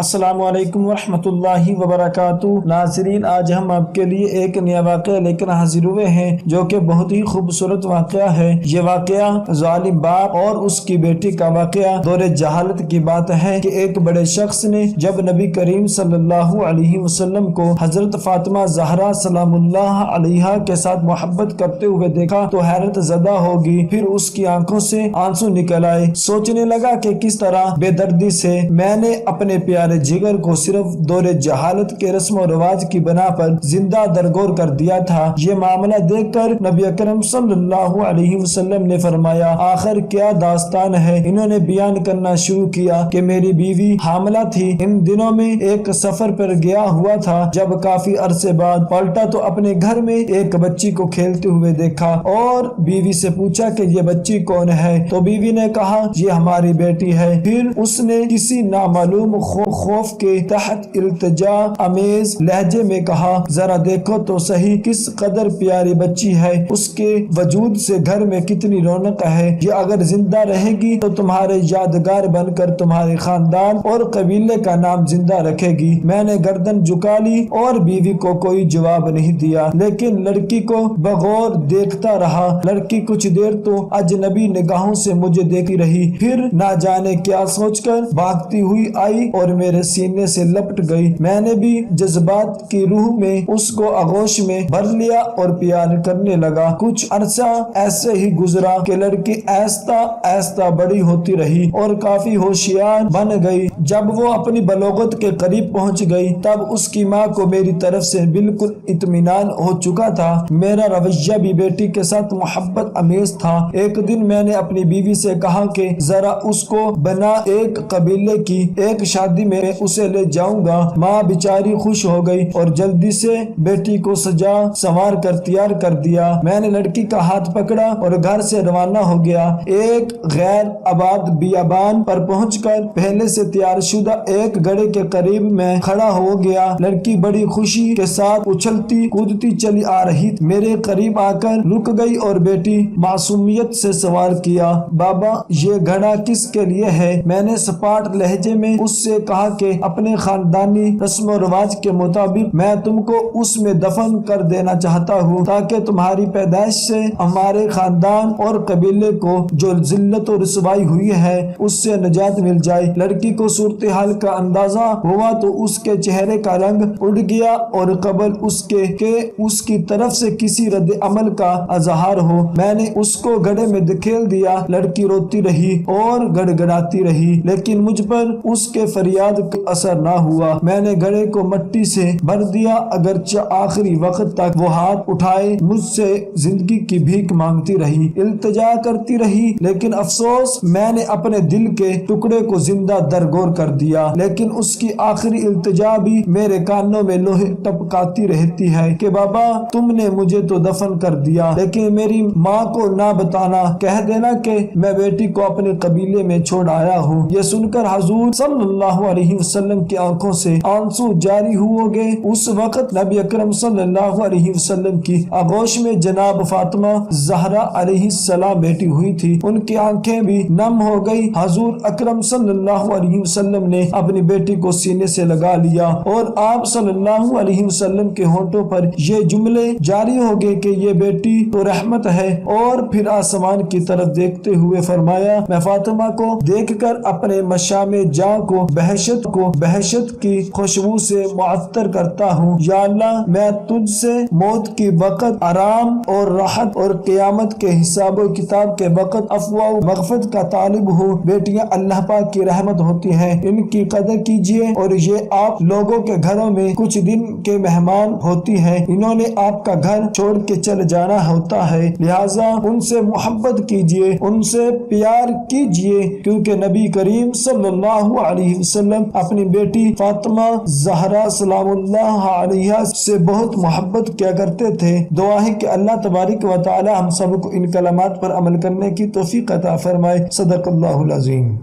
السلام علیکم ورحمۃ اللہ وبرکاتہ۔ ناظرین، آج ہم آپ کے لیے ایک نیا واقعہ لے کر حاضر ہوئے ہیں جو کہ بہت ہی خوبصورت واقعہ ہے۔ یہ واقعہ ظالم باپ اور اس کی بیٹی کا واقعہ دور جہالت کی بات ہے کہ ایک بڑے شخص نے جب نبی کریم صلی اللہ علیہ وسلم کو حضرت فاطمہ زہرا سلام اللہ علیہا کے ساتھ محبت کرتے ہوئے دیکھا تو حیرت زدہ ہوگی، پھر اس کی آنکھوں سے آنسو نکل آئے۔ سوچنے لگا کہ کس طرح بے دردی سے میں نے اپنے پیارے جگر کو صرف دور جہالت کے رسم و رواج کی بنا پر زندہ درگور کر دیا تھا۔ یہ معاملہ دیکھ کر نبی اکرم صلی اللہ علیہ وسلم نے فرمایا، آخر کیا داستان ہے؟ انہوں نے بیان کرنا شروع کیا کہ میری بیوی حاملہ تھی، ان دنوں میں ایک سفر پر گیا ہوا تھا، جب کافی عرصے بعد پلٹا تو اپنے گھر میں ایک بچی کو کھیلتے ہوئے دیکھا اور بیوی سے پوچھا کہ یہ بچی کون ہے؟ تو بیوی نے کہا یہ ہماری بیٹی ہے۔ پھر اس نے کسی نامعلوم خوف کے تحت التجا امیز لہجے میں کہا، ذرا دیکھو تو صحیح کس قدر پیاری بچی ہے، اس کے وجود سے گھر میں کتنی رونق ہے، یہ اگر زندہ رہے گی تو تمہارے یادگار بن کر تمہارے خاندان اور قبیلے کا نام زندہ رکھے گی۔ میں نے گردن جھکا لی اور بیوی کو کوئی جواب نہیں دیا، لیکن لڑکی کو بغور دیکھتا رہا۔ لڑکی کچھ دیر تو اجنبی نگاہوں سے مجھے دیکھتی رہی، پھر نہ جانے کیا سوچ کر بھاگتی ہوئی آئی اور میرے سینے سے لپٹ گئی۔ میں نے بھی جذبات کی روح میں اس کو آغوش میں بھر لیا اور پیار کرنے لگا۔ کچھ عرصہ ایسے ہی گزرا کہ لڑکی آہستہ آہستہ بڑی ہوتی رہی اور کافی ہوشیار بن گئی۔ جب وہ اپنی بلوغت کے قریب پہنچ گئی تب اس کی ماں کو میری طرف سے بالکل اطمینان ہو چکا تھا۔ میرا رویہ بھی بیٹی کے ساتھ محبت امیز تھا۔ ایک دن میں نے اپنی بیوی سے کہا کہ ذرا اس کو بنا ایک قبیلے کی ایک شادی میں اسے لے جاؤں گا۔ ماں بیچاری خوش ہو گئی اور جلدی سے بیٹی کو سجا سنوار کر تیار کر دیا۔ میں نے لڑکی کا ہاتھ پکڑا اور گھر سے روانہ ہو گیا۔ ایک غیر آباد بیابان پر پہنچ کر پہلے سے تیار شدہ ایک گڑھے کے قریب میں کھڑا ہو گیا۔ لڑکی بڑی خوشی کے ساتھ اچھلتی کودتی چلی آ رہی تھی۔ میرے قریب آ کر رک گئی اور بیٹی معصومیت سے سوال کیا، بابا یہ گھڑا کس کے لیے ہے؟ میں نے سپاٹ لہجے میں اس سے کہا کہ اپنے خاندانی رسم و رواج کے مطابق میں تم کو اس میں دفن کر دینا چاہتا ہوں تاکہ تمہاری پیدائش سے ہمارے خاندان اور قبیلے کو جو ذلت و رسوائی ہوئی ہے اس سے نجات مل جائے۔ لڑکی کو صورتحال کا اندازہ ہوا تو اس کے چہرے کا رنگ اڑ گیا اور قبل اس کے کہ اس کی طرف سے کسی رد عمل کا اظہار ہو۔ میں نے اس کو گڑھے میں دھکیل دیا۔ لڑکی روتی رہی اور گڑ گڑاتی رہی، لیکن مجھ پر اس کے فریاد کا اثر نہ ہوا۔ میں نے گڑھے کو مٹی سے بھر دیا، اگرچہ آخری وقت تک وہ ہاتھ اٹھائے مجھ سے زندگی کی بھیک مانگتی رہی، التجا کرتی رہی، لیکن افسوس میں نے اپنے دل کے ٹکڑے کو زندہ درگور کر دیا۔ لیکن اس کی آخری التجا بھی میرے کانوں میں لوہے ٹپکاتی رہتی ہے کہ بابا تم نے مجھے تو دفن کر دیا، لیکن میری ماں کو نہ بتانا، کہہ دینا کہ میں بیٹی کو اپنے قبیلے میں چھوڑ آیا ہوں۔ یہ سن کر حضور صلی اللہ علیہ وسلم کی آنکھوں سے آنسو جاری ہو گئے۔ اس وقت نبی اکرم صلی اللہ علیہ وسلم کی آغوش میں جناب فاطمہ زہرا علیہ السلام بیٹھی ہوئی تھی، ان کی آنکھیں بھی نم ہو گئی۔ حضور اکرم صلی اللہ علیہ وسلم نے اپنی بیٹی کو سینے سے لگا لیا اور آپ صلی اللہ علیہ وسلم کے ہونٹوں پر یہ جملے جاری ہو گئے کہ یہ بیٹی تو رحمت ہے، اور پھر آسمان کی طرف دیکھتے ہوئے فرمایا، میں فاطمہ کو دیکھ کر اپنے مشام جاں کو بہشت کی خوشبو سے معطر کرتا ہوں۔ یا اللہ میں تجھ سے موت کی وقت آرام اور راحت اور قیامت کے حساب و کتاب کے وقت عفو و مغفرت کا طالب ہوں۔ بیٹیاں اللہ پاک کی رحمت ہوتی ہیں، ان کی قدر کیجیے، اور یہ آپ لوگوں کے گھروں میں کچھ دن کے مہمان ہوتی ہیں، انہوں نے آپ کا گھر چھوڑ کے چل جانا ہوتا ہے، لہٰذا ان سے محبت کیجیے، ان سے پیار کیجیے، کیونکہ نبی کریم صلی اللہ علیہ وسلم اپنی بیٹی فاطمہ زہرا سلام اللہ علیہا سے بہت محبت کیا کرتے تھے۔ دعا ہے کہ اللہ تبارک و تعالی ہم سب کو ان کلمات پر عمل کرنے کی توفیق عطا فرمائے۔ صدق اللہ العظیم۔